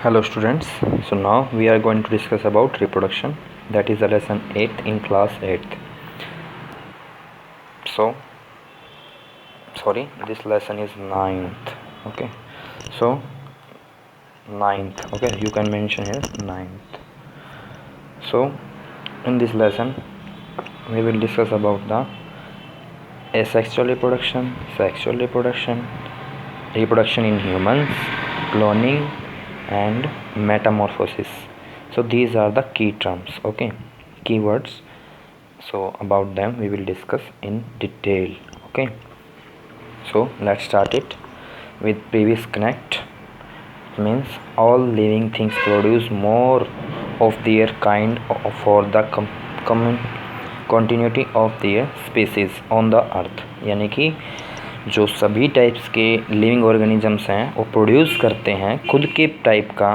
Hello students, so now we are going to discuss about reproduction, that is the lesson 8th in class 8th. This lesson is 9th. Okay, so 9th, okay, you can mention here 9th. So in this lesson we will discuss about the asexual reproduction, sexual reproduction, reproduction in humans, cloning and metamorphosis. So these are the key terms, okay, keywords. So about them we will discuss in detail. Okay, so let's start it with previous connect. It means all living things produce more of their kind for the continuity of their species on the earth. यानी कि जो सभी types के living organisms हैं वो produce करते हैं खुद के टाइप का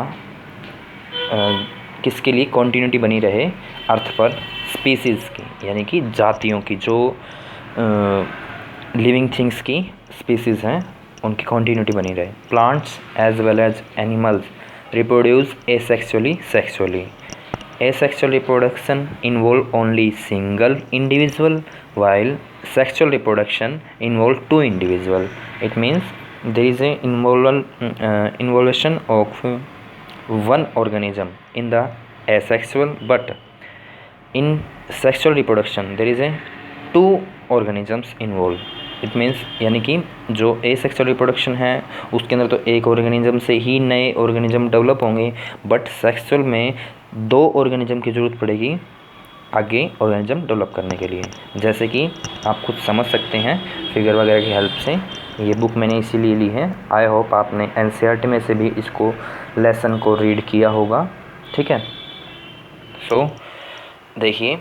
किसके लिए कॉन्टिन्यूटी बनी रहे अर्थ पर, स्पीसीज़ की यानी कि जातियों की, जो लिविंग थिंग्स की स्पीसीज़ हैं उनकी कॉन्टिन्यूटी बनी रहे. Plants as well as animals reproduce asexually sexually. Asexual reproduction involve only single individual, while sexual reproduction involve two individual. It means there is a involution of one organism in the asexual, but in sexual reproduction there is a two organisms involved. It means यानी कि जो asexual reproduction है उसके अंदर तो एक organism से ही नए ऑर्गेनिज्म डेवलप होंगे, बट सेक्सुअल में दो ऑर्गेनिज्म की ज़रूरत पड़ेगी आगे ऑर्गेनिज्म डेवलप करने के लिए. जैसे कि आप खुद समझ सकते हैं फिगर वगैरह की हेल्प से. ये बुक मैंने इसीलिए ली है. आई होप आपने एनसीईआरटी में से भी इसको लेसन को रीड किया होगा. ठीक है, सो देखिए,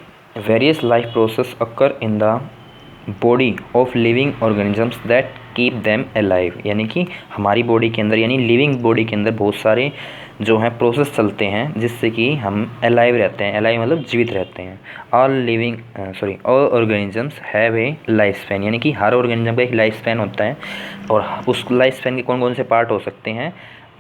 various life process occur in the body of living organisms that keep them alive. यानी कि हमारी बॉडी के अंदर यानी लिविंग बॉडी के अंदर बहुत सारे जो हैं प्रोसेस चलते हैं जिससे कि हम अलाइव रहते हैं. अलाइव मतलब जीवित रहते हैं. All organisms have a life span. यानी कि हर ऑर्गेनिज्म का एक लाइफ स्पैन होता है और उस लाइफ स्पैन के कौन कौन से पार्ट हो सकते हैं.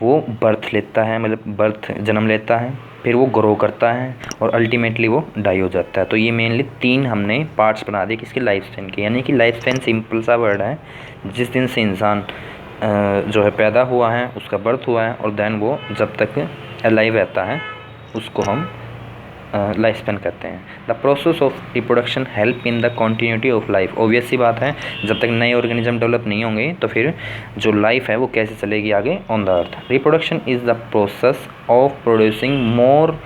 वो बर्थ लेता है, मतलब जन्म लेता है, फिर वो ग्रो करता है और अल्टीमेटली वो डाई हो जाता है. तो ये मेनली तीन हमने पार्ट्स बना दिए किसके, लाइफ स्पैन के. यानी कि लाइफ स्पैन सिंपल सा वर्ड है. जिस दिन से इंसान जो है पैदा हुआ है, उसका बर्थ हुआ है और देन वो जब तक अलाइव रहता है उसको हम लाइफ स्पैन कहते हैं. The process of reproduction help in the continuity of life. Obvious सी बात है, जब तक नए ऑर्गेनिज्म डेवलप नहीं होंगे तो फिर जो लाइफ है वो कैसे चलेगी आगे on the earth. Reproduction is the process of producing more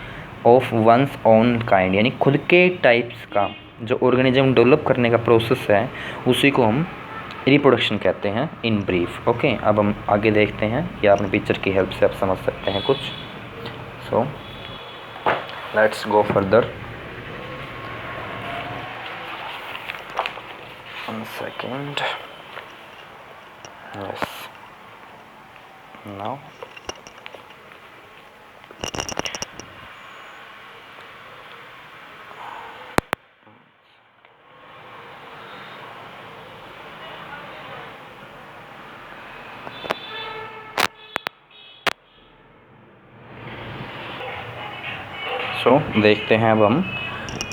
of one's own kind. यानी खुद के टाइप्स का जो ऑर्गेनिज्म डेवलप करने का प्रोसेस है उसी को हम रिप्रोडक्शन कहते हैं इन ब्रीफ. ओके, अब हम आगे देखते हैं या अपने पिक्चर की हेल्प से आप समझ सकते हैं कुछ. सो let's go further. One second. Yes, now सो देखते हैं अब हम.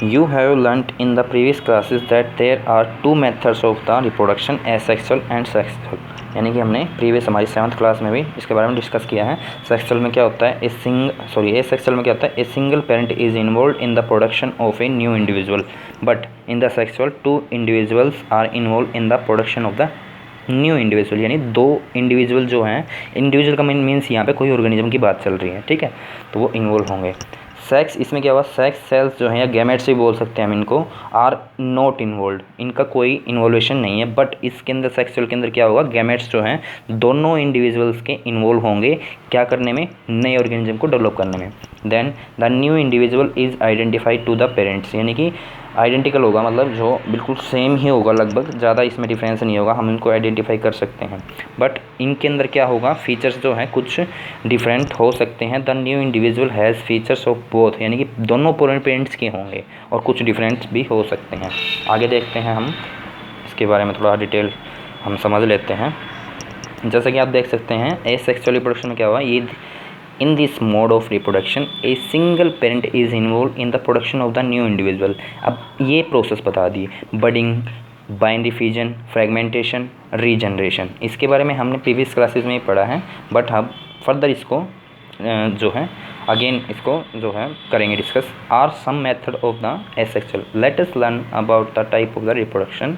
You have learned in the previous classes that there are two methods of the reproduction, asexual and sexual. यानी कि हमने प्रीवियस हमारी 7th क्लास में भी इसके बारे में डिस्कस किया है. सेक्सुअल में क्या होता है, एसेक्सुअल में क्या होता है, a single parent is involve in the production of a new individual, but in the sexual two individuals are involve in the production of the new individual. यानी दो इंडिविजुअल जो हैं, इंडिविजुअल का मीन्स यहाँ पे कोई ऑर्गेनिज्म की बात चल रही है. ठीक है, तो वो इन्वॉल्व होंगे. सेक्स, इसमें क्या हुआ, सेक्स सेल्स जो हैं या गैमेट्स भी बोल सकते हैं हम इनको, आर नॉट इन्वॉल्व. इनका कोई इन्वॉल्वेशन नहीं है. बट इसके अंदर सेक्सुअल के अंदर क्या होगा, गैमेट्स जो हैं दोनों इंडिविजुअल्स के इन्वॉल्व होंगे क्या करने में, नए ऑर्गेनिज्म को डेवलप करने में. Then the new individual is identified to the parents. यानी कि आइडेंटिकल होगा, मतलब जो बिल्कुल सेम ही होगा, लगभग ज़्यादा इसमें डिफरेंस नहीं होगा, हम इनको आइडेंटिफाई कर सकते हैं. बट इनके अंदर क्या होगा, फीचर्स जो हैं कुछ डिफरेंट हो सकते हैं. The new individual has features of both. यानी कि दोनों पेरेंट्स के होंगे और कुछ डिफरेंट भी हो सकते हैं. आगे देखते हैं हम इसके बारे में थोड़ा डिटेल हम समझ लेते हैं. जैसा कि आप देख सकते हैं एसेक्सुअल रिप्रोडक्शन में क्या हुआ, In this mode of reproduction, a single parent is involved in the production of the new individual. अब ये प्रोसेस बता दी, budding, binary fusion, fragmentation, regeneration. इसके बारे में हमने प्रीवियस क्लासेस में ही पढ़ा है, बट हम फर्दर इसको जो है अगेन इसको जो है करेंगे discuss. Are some method of the asexual. Let us learn about the type of the reproduction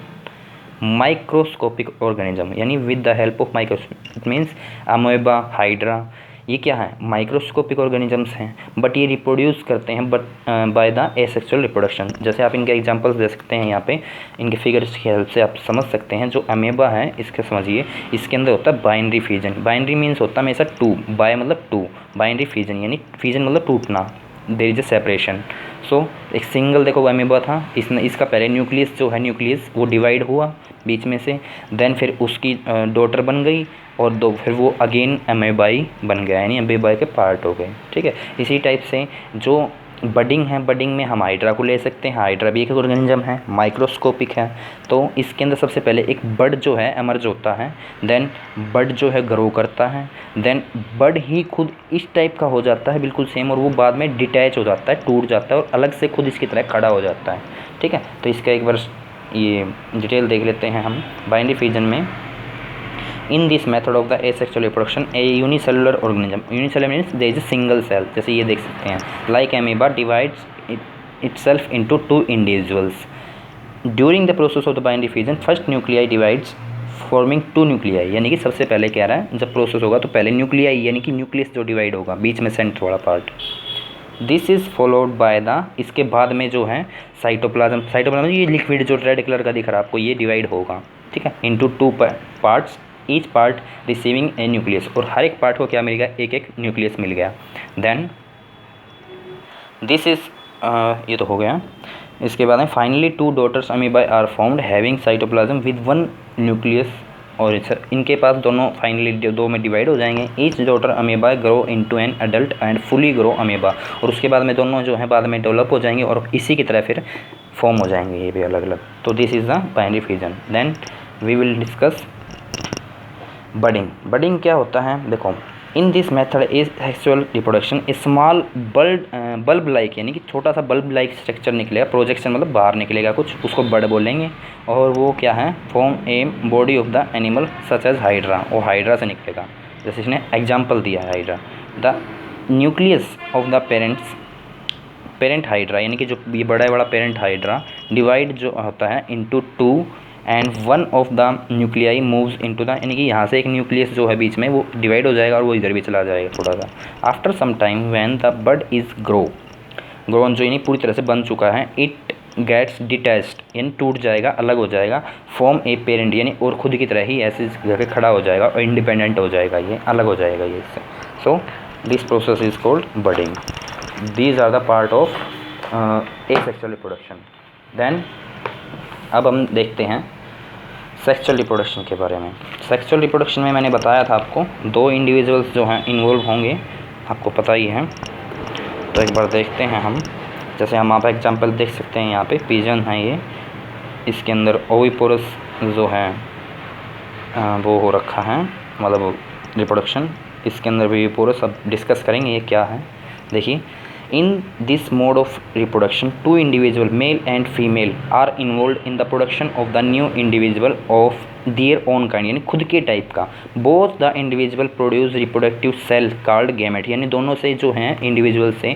microscopic organism, यानी with the help of microscope. It means amoeba, hydra, ये क्या है, माइक्रोस्कोपिक ऑर्गेनिजम्स हैं, बट ये रिप्रोड्यूस करते हैं but by the asexual reproduction. जैसे आप इनके एग्जांपल्स दे सकते हैं यहाँ पे, इनके फिगर्स की हेल्प से आप समझ सकते हैं। जो अमेबा है इसके समझिए, इसके अंदर होता है बाइनरी फ्यूजन। बाइनरी मीन्स होता है हमेशा टू, बाय मतलब टू, बाइनरी फ्यूजन यानी फ्यूजन मतलब टूटना, देयर इज अ सेपरेशन। सो एक सिंगल देखो अमेबा था, इसने इसका पहले न्यूक्लियस जो है, न्यूक्लियस वो डिवाइड हुआ बीच में से, देन फिर उसकी डॉटर बन गई और दो फिर वो अगेन अमेबाई बन गया, यानी अमेबाई के पार्ट हो गए। ठीक है, इसी टाइप से जो बडिंग है, बडिंग में हम हाइड्रा को ले सकते हैं। हाइड्रा भी एक ऑर्गेनिज्म है, माइक्रोस्कोपिक है। तो इसके अंदर सबसे पहले एक बड जो है एमर्ज होता है, देन बड जो है ग्रो करता है, देन बड ही खुद इस टाइप का हो जाता है बिल्कुल सेम, और वो बाद में डिटैच हो जाता है, टूट जाता है और अलग से खुद इसकी तरह खड़ा हो जाता है। ठीक है, तो इसका एक बार ये डिटेल देख लेते हैं हम। बाइनरी फ्यूजन में in this method of the asexual reproduction a unicellular organism, unicellular means there is a single cell, जैसे ये देख सकते हैं, like amoeba divides itself into two individuals. During the process of the binary fusion, first nuclei divides forming two nuclei, यानी कि सबसे पहले क्या रहा है, जब प्रोसेस होगा तो पहले न्यूक्लियाई यानी कि न्यूक्लियस जो डिवाइड होगा, बीच में सेंटर वाला part. This is followed by the, इसके बाद में जो है साइटोप्लाज्म। साइटोप्लाज्म ये लिक्विड जो रेड कलर का दिख रहा है आपको, ये डिवाइड होगा, ठीक है, into two parts, each part receiving a nucleus, और हर एक पार्ट को क्या मिल गया, एक एक न्यूक्लियस मिल गया। देन दिस इज़ ये तो हो गया। इसके बाद में finally two daughters amoebae are formed having cytoplasm with one nucleus, और इनके पास दोनों फाइनली दो में डिवाइड हो जाएंगे। Each daughter amoeba grow into an adult and fully grow amoeba, और उसके बाद में दोनों जो है बाद में डेवलप हो जाएंगे और इसी की तरह फिर फॉर्म हो जाएंगे ये भी अलग अलग। तो this is the binary fusion. Then we will discuss budding. Budding क्या होता है, देखो, in this method is sexual reproduction small bulb like, यानी कि छोटा सा बल्ब लाइक स्ट्रक्चर निकलेगा, प्रोजेक्शन मतलब बाहर निकलेगा कुछ, उसको बड बोलेंगे, और वो क्या है, form a body of the animal such as hydra, वो हाइड्रा से निकलेगा, जैसे इसने एग्जाम्पल दिया है hydra. The nucleus of the parent hydra, यानी कि जो ये बड़ा वाला पेरेंट हाइड्रा डिवाइड जो होता है into to and one of the nuclei moves into the, यानी कि यहाँ से एक न्यूक्लियस जो है बीच में वो डिवाइड हो जाएगा और वो इधर भी चला जाएगा थोड़ा सा। After some time when the bud is grown जो यानी पूरी तरह से बन चुका है, इट गेट्स डिटैच्ड, यानी टूट जाएगा, अलग हो जाएगा, फॉर्म ए पेरेंट, यानी और खुद की तरह ही ऐसे जगह खड़ा हो जाएगा और इंडिपेंडेंट हो जाएगा, ये अलग हो जाएगा ये इससे। So this process is called budding. These are the part of asexual reproduction. Then अब हम देखते हैं सेक्सुअल रिप्रोडक्शन के बारे में। सेक्सुअल रिप्रोडक्शन में मैंने बताया था आपको दो इंडिविजुअल्स जो हैं इन्वॉल्व होंगे, आपको पता ही है। तो एक बार देखते हैं हम, जैसे हम आप एग्जांपल देख सकते हैं, यहाँ पे पिजन है ये, इसके अंदर ओविपोरस जो है वो हो रखा है, मतलब रिप्रोडक्शन, इसके अंदर भी ओविपोरस। अब डिस्कस करेंगे ये क्या है। देखिए, in this mode of reproduction two individual male and female are involved in the production of the new individual of their own kind, यानी खुद के टाइप का। both the individual produce reproductive cell called gamete, यानी दोनों से जो हैं individual से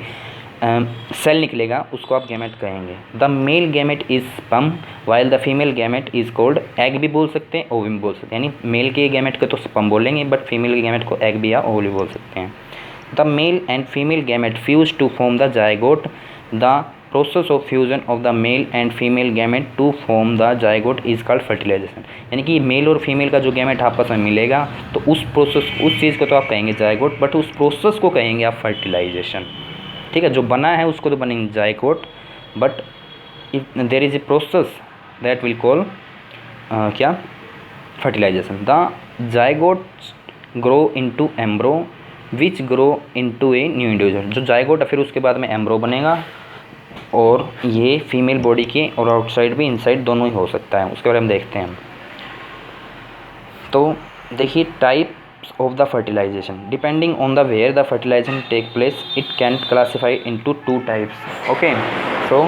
सेल निकलेगा, उसको आप गैमेट कहेंगे। The male gamete is sperm while the female gamete is called egg, भी बोल सकते हैं ओवम बोल सकते हैं, यानी मेल के गैमेट को तो स्पर्म बोलेंगे, बट फीमेल के गैमेट को एग भी या ओवम बोल सकते हैं। The male and female gamete fuse to form the zygote. The process of fusion of the male and female gamete to form the zygote is called fertilization, यानी कि mail और female का जो गैमेट आपस में मिलेगा तो उस प्रोसेस, उस चीज़ को तो आप कहेंगे जायगोट, बट उस प्रोसेस को कहेंगे आप फर्टिलाइजेशन। ठीक है, जो बना है उसको तो बनेंगे zygote, but if there is a process that will call क्या, fertilization. The zygote grow into embryo which grow into a new individual, जो जायगोट है फिर उसके बाद में एम्ब्रो बनेगा, और ये फीमेल बॉडी के और आउटसाइड भी इनसाइड दोनों ही हो सकता है, उसके बारे में देखते हैं। तो देखिए types of the fertilization depending on the where the fertilization take place it can classify into two types. Okay, so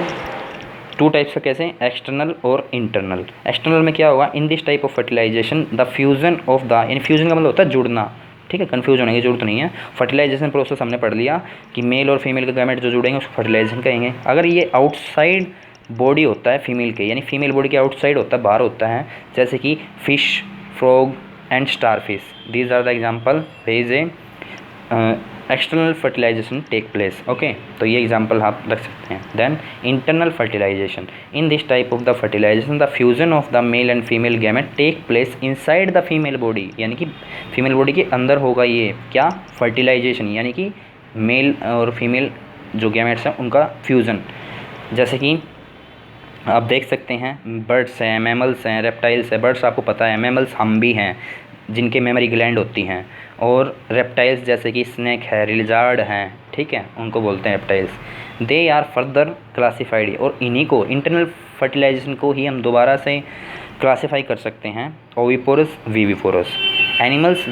two types का कैसे, एक्सटर्नल और इंटरनल। एक्सटर्नल में क्या होगा, in this type of fertilization the fusion of the, यानी fusion का मतलब होता है जुड़ना, ठीक है, कन्फ्यूज होने की जरूरत नहीं है। फर्टिलाइजेशन प्रोसेस हमने पढ़ लिया कि मेल और फीमेल के गैमेट जो जुड़ेंगे उसको फर्टिलाइजेशन कहेंगे। अगर ये आउटसाइड बॉडी होता है फीमेल के, यानी फीमेल बॉडी के आउटसाइड होता है, बाहर होता है, जैसे कि fish, frog and starfish, these are the example where a external fertilization take place. Okay, तो ये एग्जांपल आप रख सकते हैं। Then internal fertilization, in this type of the fertilization the fusion of the male and female gamete take place inside the female body, यानी कि female body के अंदर होगा ये क्या, फर्टिलाइजेशन, यानी कि मेल और फीमेल जो गैमेट्स हैं उनका फ्यूज़न। जैसे कि आप देख सकते हैं बर्ड्स हैं, मैमल्स हैं, रेप्टाइल्स हैं। बर्ड्स आपको पता है, मैमल्स हम भी हैं जिनके मेमोरी ग्लैंड होती हैं, और रेप्टाइल्स जैसे कि स्नेक है, लिजार्ड हैं, ठीक है, उनको बोलते हैं reptiles. They are further classified, और इन्हीं को इंटरनल फर्टिलाइजेशन को ही हम दोबारा से क्लासिफाई कर सकते हैं oviparous, viviparous. Animals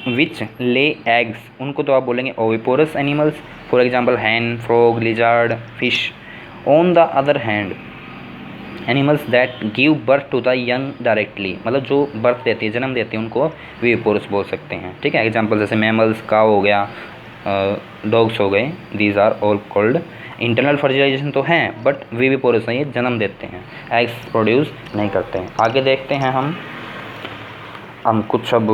which lay eggs, उनको तो आप बोलेंगे oviparous animals, for example hen, frog, lizard, fish. On the other hand animals that give birth to the young directly, मतलब जो बर्थ देती है, जन्म देती है, उनको विविपोरस बोल सकते हैं, ठीक है। एग्जांपल जैसे मैमल्स, काव हो गया, डॉग्स हो गए, these are all called internal fertilization तो हैं, बट विविपोरस नहीं, ये जन्म देते हैं, एग्स प्रोड्यूस नहीं करते हैं। आगे देखते हैं हम कुछ अब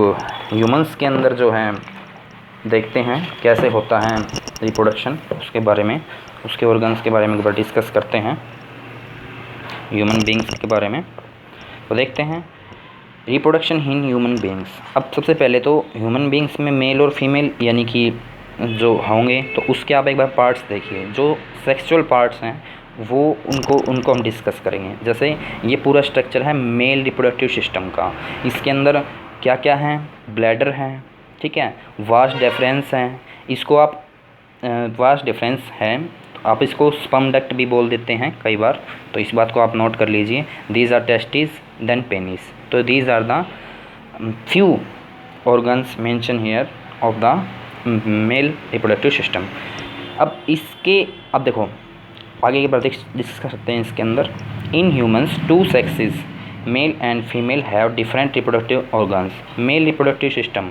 ह्यूमंस के अंदर जो है देखते हैं कैसे होता है रिप्रोडक्शन, उसके बारे में, उसके ऑर्गन्स के बारे में एक बार डिस्कस करते हैं ह्यूमन बींग्स के बारे में। तो देखते हैं रिप्रोडक्शन इन ह्यूमन बींग्स। अब सबसे पहले तो ह्यूमन बींग्स में मेल और फीमेल यानी कि जो होंगे, तो उसके आप एक बार पार्ट्स देखिए। जो सेक्सुअल पार्ट्स हैं वो उनको हम डिस्कस करेंगे। जैसे ये पूरा स्ट्रक्चर है मेल रिप्रोडक्टिव सिस्टम का, इसके अंदर क्या क्या है, ब्लैडर है, ठीक है, वास्ट डिफरेंस है, इसको आप वास्ट डिफरेंस है, आप इसको स्पर्म डक्ट भी बोल देते हैं कई बार, तो इस बात को आप नोट कर लीजिए। These are testis then penis, तो these are the few organs mention here of the male reproductive system. अब देखो आगे के बार डिस्कस कर सकते हैं इसके अंदर। In humans two sexes male and female have different reproductive organs. Male reproductive system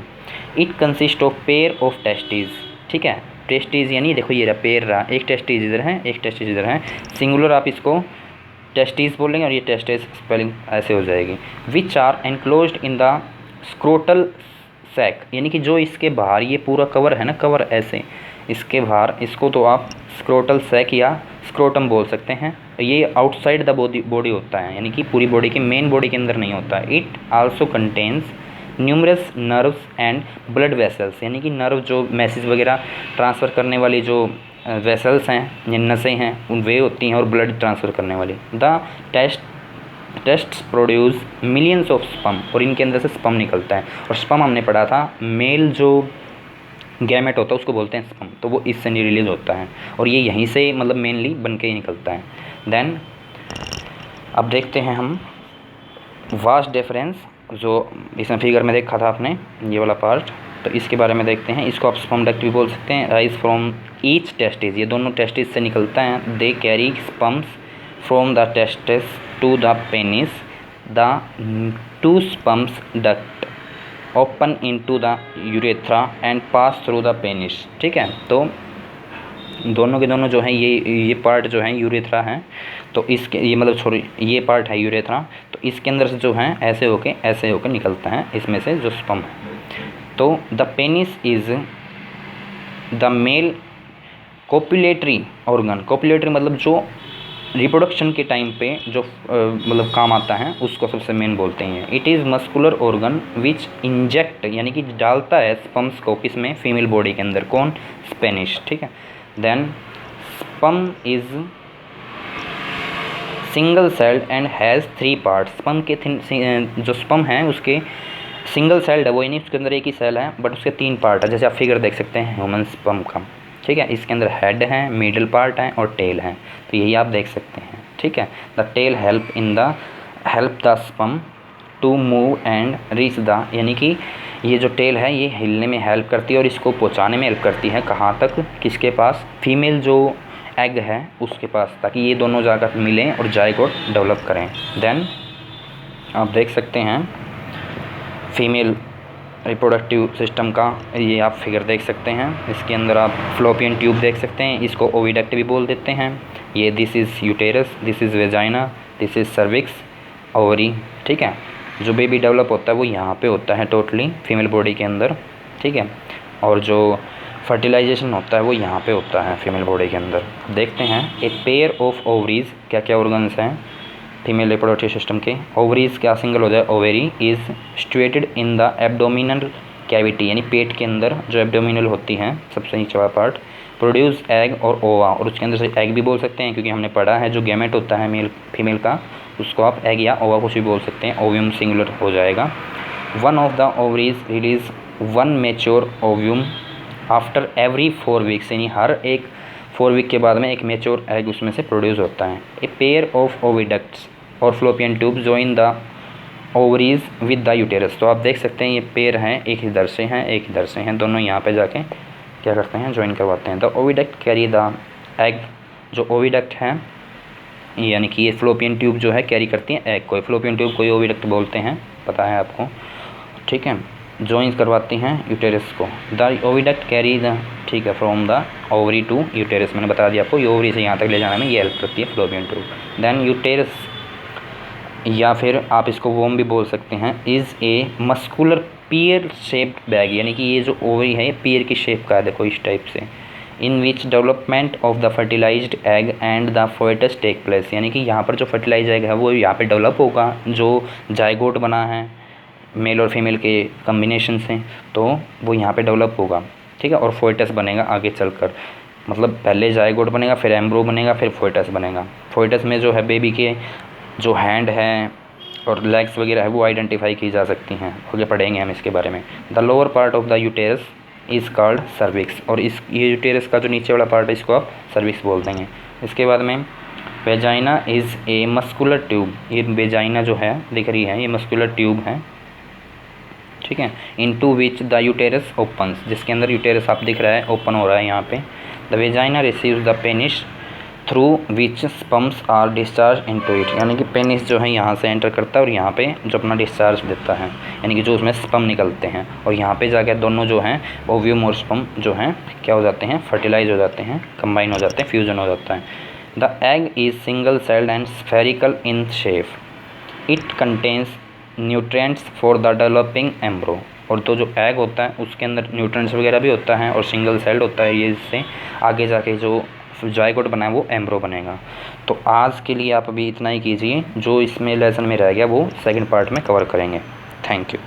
it consist of pair of testis, ठीक है, टेस्टिस यानी देखो ये रहा पेयर रहा, एक टेस्टिस इधर है, एक टेस्टिस इधर है, सिंगुलर आप इसको टेस्टिस बोलेंगे और ये टेस्टिस स्पेलिंग ऐसे हो जाएगी। Which are enclosed in the scrotal sac, यानी कि जो इसके बाहर ये पूरा कवर है ना, कवर ऐसे इसके बाहर, इसको तो आप स्क्रोटल सैक या स्क्रोटम बोल सकते हैं। ये आउटसाइड द बॉडी होता है, यानी कि पूरी बॉडी के मेन बॉडी के अंदर नहीं होता है। It also contains numerous nerves and blood vessels, यानी कि नर्व जो मैसेज वगैरह ट्रांसफ़र करने वाली जो वेसल्स हैं या नसें हैं उन वे होती हैं, और ब्लड ट्रांसफ़र करने वाली। The tests produce millions of sperm, और इनके अंदर से स्पर्म निकलता है। और स्पर्म हमने पढ़ा था मेल जो गैमेट होता है उसको बोलते हैं स्पर्म, तो वो इससे नहीं रिलीज होता है, और ये यहीं से मतलब मेनली बन के ही निकलता है। देन अब देखते हैं हम वास्ट डिफरेंस, जो इसमें फिगर में देखा था आपने ये वाला पार्ट, तो इसके बारे में देखते हैं। इसको आप स्पर्म डक्ट भी बोल सकते हैं। राइज फ्रॉम ईच टेस्टिस, ये दोनों टेस्टिस से निकलता है। They carry sperms from the testis to the penis, the two sperms duct open into the urethra and pass through the penis, ठीक है। तो दोनों के दोनों जो हैं ये पार्ट जो है यूरेथ्रा है, तो इसके ये मतलब छोड़ी ये पार्ट है यूरेथ्रा, तो इसके अंदर से जो है ऐसे होके निकलता है इसमें से जो स्पर्म है। तो the penis is the male copulatory organ. Copulatory मतलब जो रिप्रोडक्शन के टाइम पे जो मतलब काम आता है उसको सबसे मेन बोलते हैं। It is muscular organ which inject, यानी कि डालता है स्पर्म्स को किसमें, फीमेल बॉडी के अंदर, कौन, स्पेनिश, ठीक है। Then sperm is single celled and has 3 parts. Sperm के जो स्पर्म है उसके सिंगल सेल्ड है, वो यानी उसके अंदर एक ही सेल है, बट उसके 3 पार्ट है, जैसे आप फिगर देख सकते हैं ह्यूमन स्पर्म का, ठीक है। इसके अंदर हेड है, मिडल पार्ट है और टेल है, तो यही आप देख सकते हैं, ठीक है। The tail help the sperm to move and reach the, यानी कि ये जो टेल है ये हिलने में हेल्प करती है और इसको पहुंचाने में हेल्प करती है कहाँ तक, किसके पास, फीमेल जो एग है उसके पास, ताकि ये दोनों जाकर मिलें और जाइगोट डेवलप करें। देन आप देख सकते हैं फीमेल रिप्रोडक्टिव सिस्टम का ये आप फिगर देख सकते हैं। इसके अंदर आप फ्लोपियन ट्यूब देख सकते हैं, इसको ओविडक्ट भी बोल देते हैं। ये this is uterus, this is vagina, this is cervix, ovary. ठीक है, जो बेबी डेवलप होता है वो यहाँ पे होता है टोटली फीमेल बॉडी के अंदर। ठीक है, और जो फर्टिलाइजेशन होता है वो यहाँ पे होता है फीमेल बॉडी के अंदर। देखते हैं ए पेयर ऑफ ओवरीज, क्या क्या ऑर्गन्स हैं फीमेल रिप्रोडक्टिव सिस्टम के। ओवरीज क्या सिंगल हो जाए, ovary is situated in the abdominal cavity, यानी पेट के अंदर जो एब्डोमिनल होती हैं सबसे नीचे वाला पार्ट, प्रोड्यूस एग और ओवा, और उसके अंदर से एग भी बोल सकते हैं क्योंकि हमने पढ़ा है जो गैमेट होता है मेल फीमेल का उसको आप एग या ओवा कुछ भी बोल सकते हैं, ओव्यूम सिंगुलर हो जाएगा। One of the ovaries release one mature ovum after every 4 weeks, यानी हर एक 4 वीक के बाद में एक मेच्योर एग उसमें से प्रोड्यूस होता है। ए पेयर ऑफ ओविडक्ट्स और fallopian tube join the ovaries with the uterus, तो आप देख सकते हैं ये पेयर हैं, एक इधर से हैं एक इधर से हैं, दोनों यहाँ पे जाके क्या करते हैं, ज्वाइन करवाते हैं। The oviduct carry the egg, जो ओविडक्ट हैं यानी कि ये फ्लोपियन ट्यूब जो है कैरी करती हैं एग को, फ्लोपियन ट्यूब को ओविडक्ट बोलते हैं, पता है आपको। ठीक है, ज्वाइन करवाती हैं यूटेरस को। द ओविडक्ट कैरी द, ठीक है, from the ovary to uterus, मैंने बता दिया आपको, ये ओवरी से यहाँ तक ले जाने में ये हेल्प करती है फ्लोपियन ट्यूब। देन यूटेरस, या फिर आप इसको वोम भी बोल सकते हैं, is a muscular pear shaped bag, यानी कि ये जो ओवरी है ये पियर की शेप का है, देखो इस टाइप से, in which development of the fertilized egg and the foetus take place, यानी कि यहाँ पर जो फर्टिलाइज एग है वो यहाँ पे डेवलप होगा, जो जाइगोट बना है मेल और फीमेल के कम्बिनेशन से, तो वो यहाँ पे डेवलप होगा। ठीक है, और फोएटस बनेगा आगे चलकर, मतलब पहले जाइगोट बनेगा, फिर एम्ब्रो बनेगा, फिर फोएटस बनेगा। फोएटस में जो है बेबी के जो हैंड है और लेग्स वगैरह है वो आइडेंटिफाई की जा सकती हैं, आगे पढ़ेंगे हम इसके बारे में। The lower part of the uterus is called cervix, और इस ये यूटेरस का जो नीचे वाला पार्ट है इसको आप सर्विक्स बोल देंगे। इसके बाद में vagina is a muscular tube, ये वेजाइना जो है दिख रही है ये मस्कुलर ट्यूब है। ठीक है, into which the uterus opens, जिसके अंदर यूटेरस आप दिख रहा है ओपन हो रहा है यहाँ पे। The vagina receives the penis through which sperms are discharge into it, यानी कि पेनिस जो है यहाँ से एंटर करता है और यहाँ पे जो अपना डिस्चार्ज देता है, यानी कि जो उसमें स्पम निकलते हैं, और यहाँ पे जाकर दोनों जो हैं ओव्यूम और स्पम जो हैं क्या हो जाते हैं, फर्टिलाइज हो जाते हैं, कंबाइन हो जाते हैं, फ्यूजन हो जाता है। The egg is single celled and spherical in shape, it contains nutrients for the developing एम्ब्रो, और तो जो एग होता है उसके अंदर न्यूट्रिएंट्स वगैरह भी होता है और सिंगल सेल्ड होता है, ये इससे आगे जाके जो जाइगोट बना है वो एम्ब्रो बनेगा। तो आज के लिए आप अभी इतना ही कीजिए, जो इसमें लेसन में रह गया वो सेकंड पार्ट में कवर करेंगे। Thank you.